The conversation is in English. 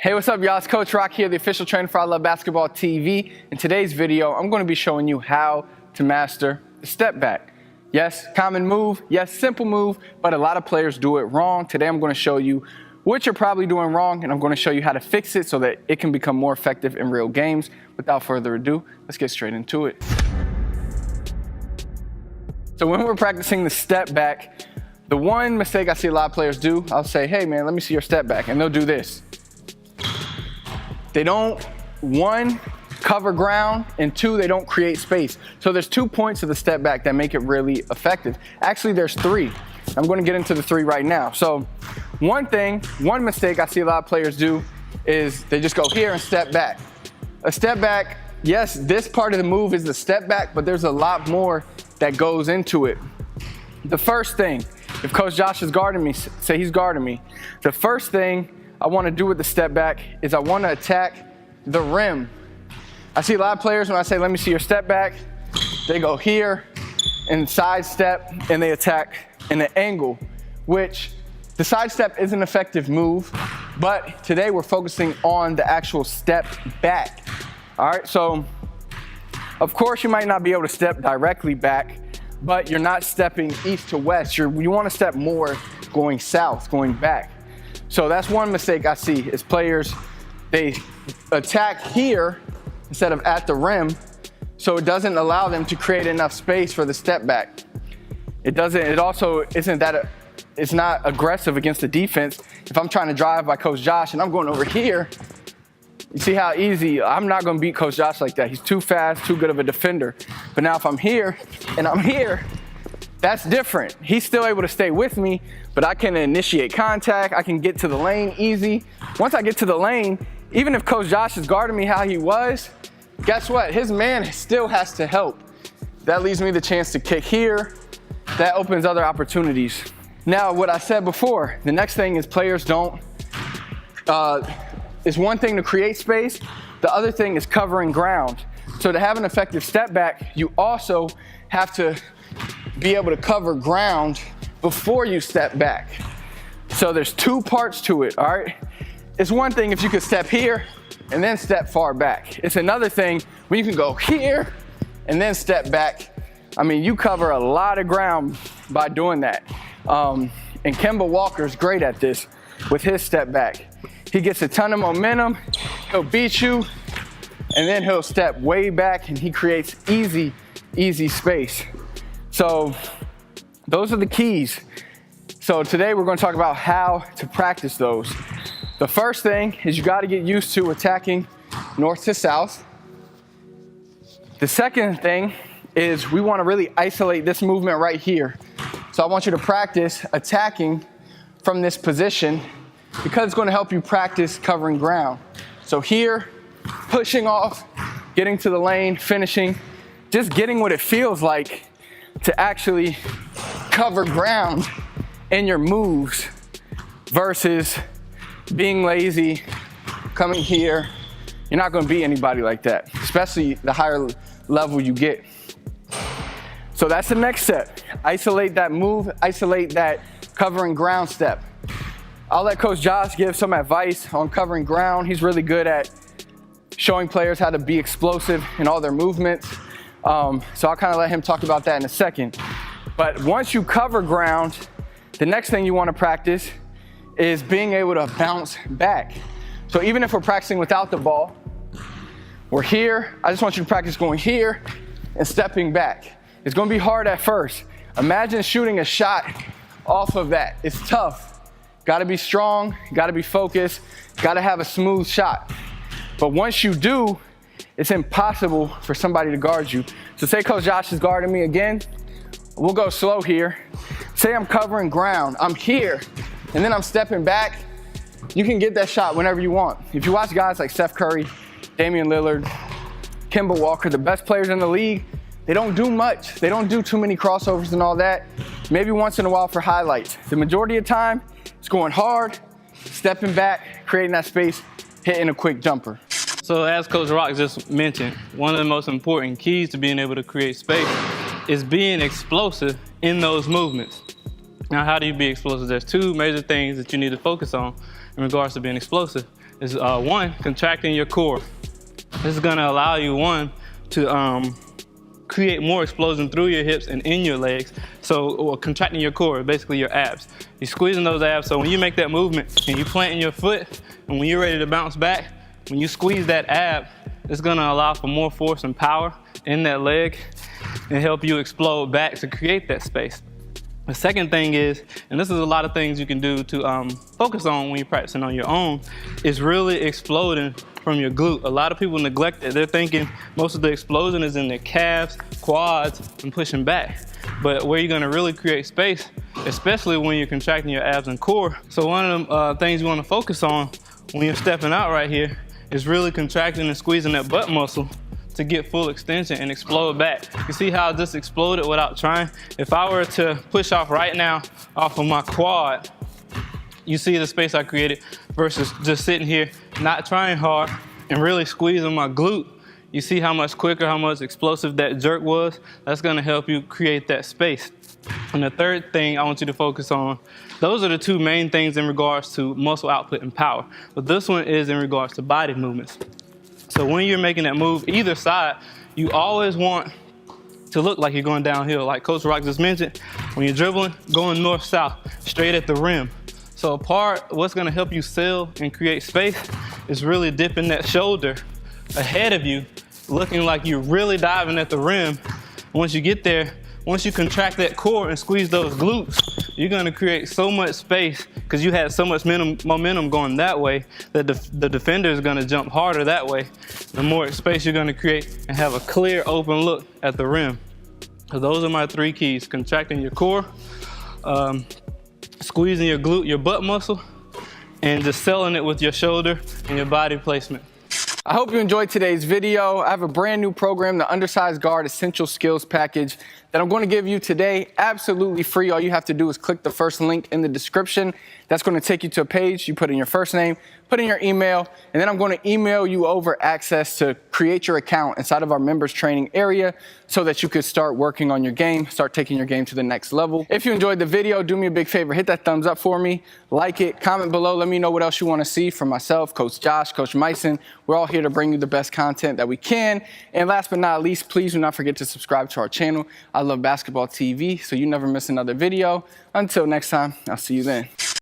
Hey, what's up, y'all? It's Coach Rock here, the official trainer for ILoveBasketballTV. In today's video, I'm going to be showing you how to master the step back. Yes, common move. Yes, simple move, but a lot of players do it wrong. Today, I'm going to show you what you're probably doing wrong, and I'm going to show you how to fix it so that it can become more effective in real games. Without further ado, let's get straight into it. So when we're practicing the step back, the one mistake I see a lot of players do, I'll say, hey man, let me see your step back, and they'll do this. They don't, one, cover ground, and two, they don't create space. So there's 2 points of the step back that make it really effective. Actually, there's 3. I'm going to get into the 3 right now. So one mistake I see a lot of players do is they just go here and step back. A step back, yes, this part of the move is the step back, but there's a lot more that goes into it. The first thing, if Coach Josh is guarding me, say he's guarding me, the first thing I want to do with the step back is I want to attack the rim. I see a lot of players when I say, let me see your step back, they go here and sidestep and they attack in an angle, which the sidestep is an effective move, but today we're focusing on the actual step back. All right, so of course you might not be able to step directly back, but you're not stepping east to west. You want to step more going south, going back. So that's one mistake I see is players, they attack here instead of at the rim, so it doesn't allow them to create enough space for the step back. It also isn't that, it's not aggressive against the defense. If I'm trying to drive by Coach Josh and I'm going over here, you see how easy, I'm not gonna beat Coach Josh like that. He's too fast, too good of a defender. But now if I'm here and I'm here, that's different. He's still able to stay with me, but I can initiate contact. I can get to the lane easy. Once I get to the lane, even if Coach Josh is guarding me how he was, guess what? His man still has to help. That leaves me the chance to kick here. That opens other opportunities. Now, what I said before, the next thing is players don't, it's one thing to create space. The other thing is covering ground. So to have an effective step back, you also have to be able to cover ground before you step back. So there's 2 parts to it, all right? It's one thing if you could step here and then step far back. It's another thing when you can go here and then step back. I mean, you cover a lot of ground by doing that. And Kemba Walker's great at this with his step back. He gets a ton of momentum, he'll beat you, and then he'll step way back and he creates easy space. So those are the keys. So today we're going to talk about how to practice those. The first thing is you got to get used to attacking north to south. The second thing is we want to really isolate this movement right here. So I want you to practice attacking from this position because it's going to help you practice covering ground. So here, pushing off, getting to the lane, finishing, just getting what it feels like to actually cover ground in your moves versus being lazy, coming here. You're not going to beat anybody like that, especially the higher level you get. So that's the next step. Isolate that move, isolate that covering ground step. I'll let Coach Josh give some advice on covering ground. He's really good at showing players how to be explosive in all their movements. So I'll kind of let him talk about that in a second. But once you cover ground, the next thing you want to practice is being able to bounce back. So even if we're practicing without the ball, we're here. I just want you to practice going here and stepping back. It's going to be hard at first. Imagine shooting a shot off of that. It's tough. Got to be strong, got to be focused, got to have a smooth shot. But once you do, it's impossible for somebody to guard you. So say Coach Josh is guarding me again. We'll go slow here. Say I'm covering ground. I'm here, and then I'm stepping back. You can get that shot whenever you want. If you watch guys like Steph Curry, Damian Lillard, Kemba Walker, the best players in the league, they don't do much. They don't do too many crossovers and all that. Maybe once in a while for highlights. The majority of the time, it's going hard, stepping back, creating that space, hitting a quick jumper. So as Coach Rock just mentioned, one of the most important keys to being able to create space is being explosive in those movements. Now, how do you be explosive? There's 2 major things that you need to focus on in regards to being explosive. is one, contracting your core. This is gonna allow you, one, to create more explosion through your hips and in your legs. So contracting your core, basically your abs. You're squeezing those abs, so when you make that movement and you planting your foot, and when you're ready to bounce back, when you squeeze that ab, it's gonna allow for more force and power in that leg and help you explode back to create that space. The second thing is, and this is a lot of things you can do to focus on when you're practicing on your own, is really exploding from your glute. A lot of people neglect it. They're thinking most of the explosion is in their calves, quads, and pushing back. But where you're gonna really create space, especially when you're contracting your abs and core. So one of the things you wanna focus on when you're stepping out right here is really contracting and squeezing that butt muscle to get full extension and explode back. You see how I just exploded without trying? If I were to push off right now off of my quad, you see the space I created versus just sitting here, not trying hard and really squeezing my glute. You see how much quicker, how much explosive that jerk was? That's gonna help you create that space. And the third thing I want you to focus on, those are the two main things in regards to muscle output and power. But this one is in regards to body movements. So when you're making that move, either side, you always want to look like you're going downhill. Like Coach Rock just mentioned, when you're dribbling, going north-south, straight at the rim. So what's gonna help you sail and create space is really dipping that shoulder ahead of you, looking like you're really diving at the rim. Once you get there, once you contract that core and squeeze those glutes, you're gonna create so much space because you had so much momentum going that way that the defender is gonna jump harder that way. The more space you're gonna create and have a clear, open look at the rim. So those are my three keys: contracting your core, squeezing your glute, your butt muscle, and just selling it with your shoulder and your body placement. I hope you enjoyed today's video. I have a brand new program, the Undersized Guard Essential Skills Package, that I'm going to give you today absolutely free. All you have to do is click the first link in the description. That's going to take you to a page. You put in your first name, put in your email, and then I'm going to email you over access to create your account inside of our members training area so that you could start working on your game, start taking your game to the next level. If you enjoyed the video, do me a big favor, hit that thumbs up for me, like it, comment below, let me know what else you want to see from myself, Coach Josh, Coach Myson. We're all here to bring you the best content that we can. And last but not least, please do not forget to subscribe to our channel, I Love Basketball TV, so you never miss another video. Until next time, I'll see you then.